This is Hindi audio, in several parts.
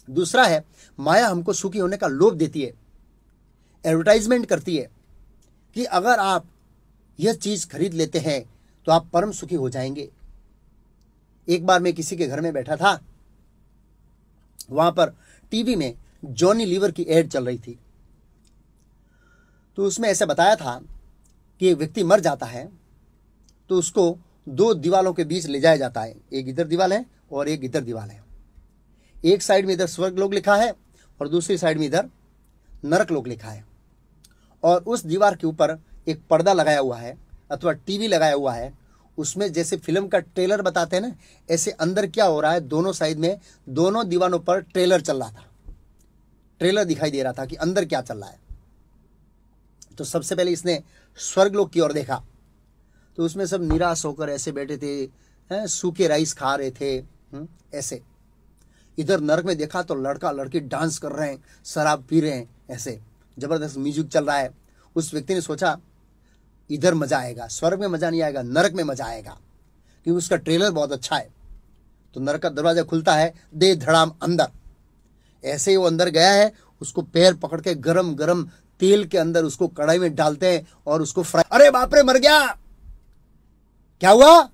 दूसरा है, माया हमको सुखी होने का लोभ देती है, एडवर्टाइजमेंट करती है कि अगर आप यह चीज खरीद लेते हैं तो आप परम सुखी हो जाएंगे। एक बार मैं किसी के घर में बैठा था, वहां पर टीवी में जॉनी लीवर की एड चल रही थी। तो उसमें ऐसा बताया था कि एक व्यक्ति मर जाता है तो उसको दो दीवालों के बीच ले जाया जाता है, एक इधर दीवाल है और एक इधर दीवाल है। एक साइड में इधर स्वर्ग लोक लिखा है और दूसरी साइड में इधर नरक लोक लिखा है। और उस दीवार के ऊपर एक पर्दा लगाया हुआ है अथवा टीवी लगाया हुआ है। उसमें जैसे फिल्म का ट्रेलर बताते हैं ना, ऐसे अंदर क्या हो रहा है, दोनों साइड में दोनों दीवारों पर ट्रेलर चल रहा था, ट्रेलर दिखाई दे रहा था कि अंदर क्या चल रहा है। तो सबसे पहले इसने स्वर्गलोक की ओर देखा, तो उसमें सब निराश होकर ऐसे बैठे थे, सूखे राइस खा रहे थे, ऐसे। इधर नरक में देखा तो लड़का लड़की डांस कर रहे हैं, शराब पी रहे हैं, ऐसे जबरदस्त म्यूजिक चल रहा है। उस व्यक्ति ने सोचा इधर मजा आएगा, स्वर्ग में मजा नहीं आएगा, नरक में मजा आएगा, क्योंकि उसका ट्रेलर बहुत अच्छा है। तो नरक का दरवाजा खुलता है, दे धड़ाम अंदर। ऐसे ही वो अंदर गया है, उसको पैर पकड़ के गरम गरम तेल के अंदर उसको कढ़ाई में डालते हैं और उसको फ्राई। अरे बाप रे, मर गया। क्या हुआ?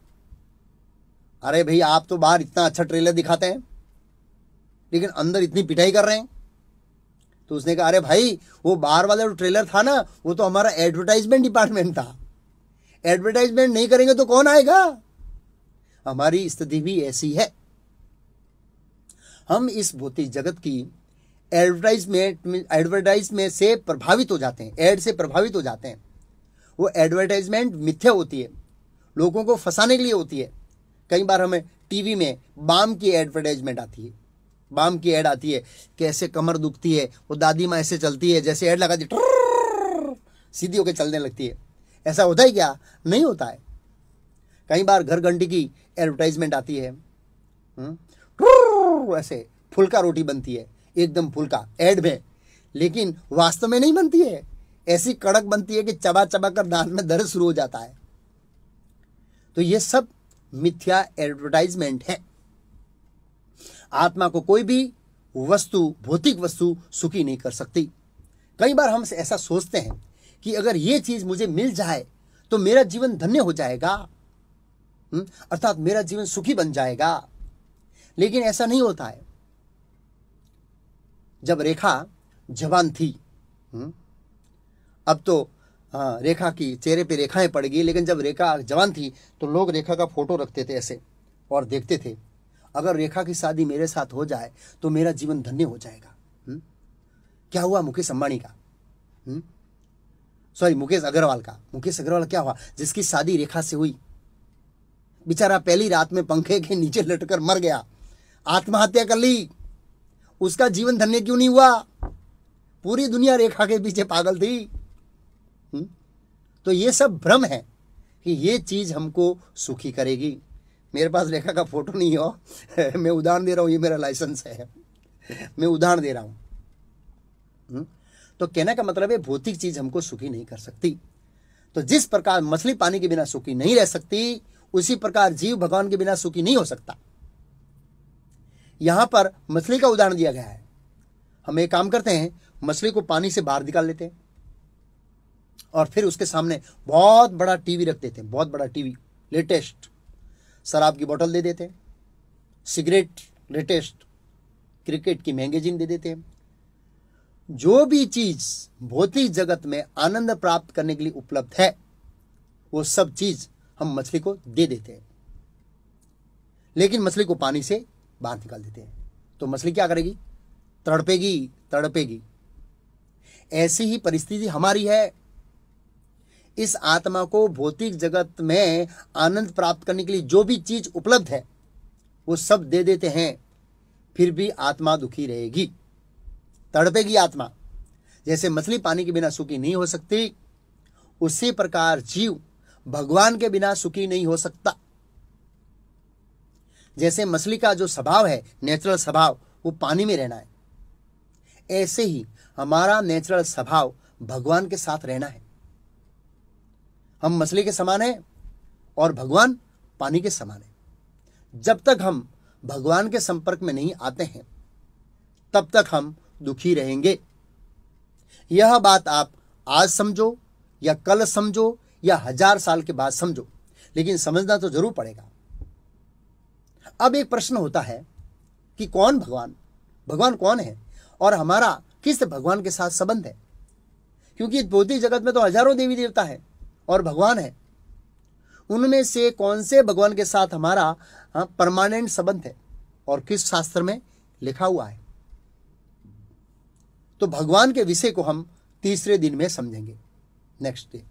अरे भाई, आप तो बाहर इतना अच्छा ट्रेलर दिखाते हैं लेकिन अंदर इतनी पिटाई कर रहे हैं। तो उसने कहा, अरे भाई, वो बाहर वाला जो ट्रेलर था ना, वो तो हमारा एडवर्टाइजमेंट डिपार्टमेंट था। एडवर्टाइजमेंट नहीं करेंगे तो कौन आएगा? हमारी स्थिति भी ऐसी है। हम इस भौतिक जगत की एडवर्टाइजमेंट से प्रभावित हो जाते हैं, एड से प्रभावित हो जाते हैं। वो एडवर्टाइजमेंट मिथ्या होती है, लोगों को फंसाने के लिए होती है। कई बार हमें टीवी में बाम की एडवर्टाइजमेंट आती है, बाम की एड आती है कि ऐसे कमर दुखती है, वो दादी माँ ऐसे चलती है, जैसे एड लगाती है सीधी होकर चलने लगती है। ऐसा होता है क्या? नहीं होता है। कई बार घर घंटी की एडवर्टाइजमेंट आती है, ऐसे फुल्का रोटी बनती है, एकदम फुल्का एड में, लेकिन वास्तव में नहीं बनती है। ऐसी कड़क बनती है कि चबा चबा कर दांत में दर्द शुरू हो जाता है। तो ये सब मिथ्या एडवर्टाइजमेंट है। आत्मा को कोई भी वस्तु, भौतिक वस्तु सुखी नहीं कर सकती। कई बार हम ऐसा सोचते हैं कि अगर ये चीज मुझे मिल जाए तो मेरा जीवन धन्य हो जाएगा, अर्थात मेरा जीवन सुखी बन जाएगा। लेकिन ऐसा नहीं होता है। जब रेखा जवान थी, अब तो रेखा की चेहरे पे रेखाएं पड़ गई, लेकिन जब रेखा जवान थी तो लोग रेखा का फोटो रखते थे ऐसे और देखते थे, अगर रेखा की शादी मेरे साथ हो जाए तो मेरा जीवन धन्य हो जाएगा। क्या हुआ मुकेश अंबानी का, सॉरी मुकेश अग्रवाल का। मुकेश अग्रवाल क्या हुआ? जिसकी शादी रेखा से हुई, बेचारा पहली रात में पंखे के नीचे लटकर मर गया, आत्महत्या कर ली। उसका जीवन धन्य क्यों नहीं हुआ? पूरी दुनिया रेखा के पीछे पागल थी। तो ये सब भ्रम है कि ये चीज हमको सुखी करेगी। मेरे पास रेखा का फोटो नहीं हो, मैं उदाहरण दे रहा हूं, ये मेरा लाइसेंस है, मैं उदाहरण दे रहा हूं। तो कहने का मतलब है, भौतिक चीज हमको सुखी नहीं कर सकती। तो जिस प्रकार मछली पानी के बिना सुखी नहीं रह सकती, उसी प्रकार जीव भगवान के बिना सुखी नहीं हो सकता। यहां पर मछली का उदाहरण दिया गया है। हम एक काम करते हैं, मछली को पानी से बाहर निकाल लेते हैं और फिर उसके सामने बहुत बड़ा टीवी रख देते हैं, बहुत बड़ा टीवी, लेटेस्ट शराब की बोतल दे देते हैं, सिगरेट लेटेस्ट, क्रिकेट की मैगजीन दे देते हैं। जो भी चीज भौतिक जगत में आनंद प्राप्त करने के लिए उपलब्ध है, वो सब चीज हम मछली को दे देते हैं, लेकिन मछली को पानी से बाहर निकाल देते हैं। तो मछली क्या करेगी? तड़पेगी, तड़पेगी। ऐसी ही परिस्थिति हमारी है। इस आत्मा को भौतिक जगत में आनंद प्राप्त करने के लिए जो भी चीज उपलब्ध है वो सब दे देते हैं, फिर भी आत्मा दुखी रहेगी, तड़पेगी आत्मा। जैसे मछली पानी के बिना सुखी नहीं हो सकती, उसी प्रकार जीव भगवान के बिना सुखी नहीं हो सकता। जैसे मछली का जो स्वभाव है, नेचुरल स्वभाव, वो पानी में रहना है, ऐसे ही हमारा नेचुरल स्वभाव भगवान के साथ रहना है। हम मछली के समान हैं और भगवान पानी के समान है। जब तक हम भगवान के संपर्क में नहीं आते हैं, तब तक हम दुखी रहेंगे। यह बात आप आज समझो या कल समझो या 1000 साल के बाद समझो, लेकिन समझना तो जरूर पड़ेगा। अब एक प्रश्न होता है कि कौन भगवान, भगवान कौन है और हमारा किस भगवान के साथ संबंध है? क्योंकि भौतिक जगत में तो हजारों देवी देवता है और भगवान है, उनमें से कौन से भगवान के साथ हमारा परमानेंट संबंध है और किस शास्त्र में लिखा हुआ है? तो भगवान के विषय को हम तीसरे दिन में समझेंगे, नेक्स्ट डे।